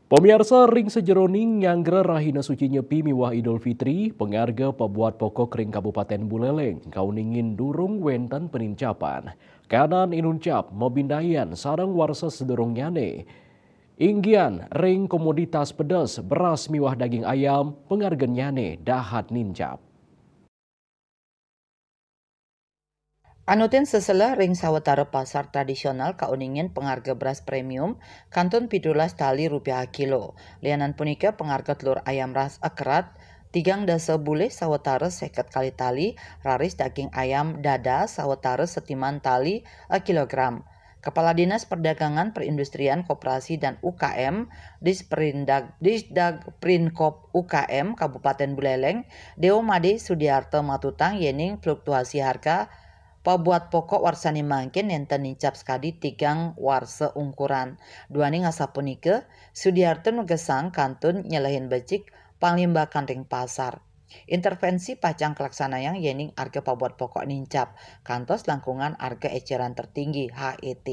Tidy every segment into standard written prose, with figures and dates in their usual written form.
Pemirsa ring sejeroning nyanggra rahina suci nyepi miwah Idul Fitri, pengarga pembuat pokok ring Kabupaten Buleleng, kauningin durung wenten penincapan. Kanan inuncap mobindayan sarang warsa sedorong nyane. Inggian ring komoditas pedas, beras miwah daging ayam, pengargen nyane dahat nincap. Anutin seselah ring sawetara pasar tradisional kauningin pengarga beras premium kantun 17 tali rupiah kilo. Lianan punika pengarga telur ayam ras akerat tigang dasa buleh sawetara seket kali tali raris daging ayam dada sawetara setiman tali kilogram. Kepala Dinas Perdagangan Perindustrian Koperasi dan UKM Disdag Prinkop UKM Kabupaten Buleleng Deo Made Sudiarto matutang yening fluktuasi harga pabuat pokok warsani mangkin enten nincap sekali tigang warsa ungkuran. Duani ngasapunike, Sudiarto nugesang kantun nyelahin becik panglimba kanting pasar. Intervensi pacang kelaksanayang yening harga pabuat pokok nincap, kantos langkungan harga eceran tertinggi HET.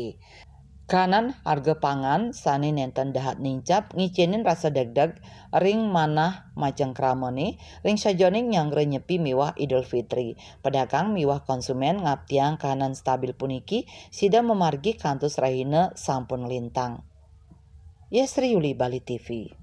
Kanan harga pangan sani nenten dahat nincap ngicinin rasa degdeg ring manah majeng kramoni ring sajoning nyangre nyepi miwah Idul Fitri. Pedagang miwah konsumen ngaptiang kanan stabil puniki sida memargi kantus rahina sampun lintang. Yesri Yuli Bali TV.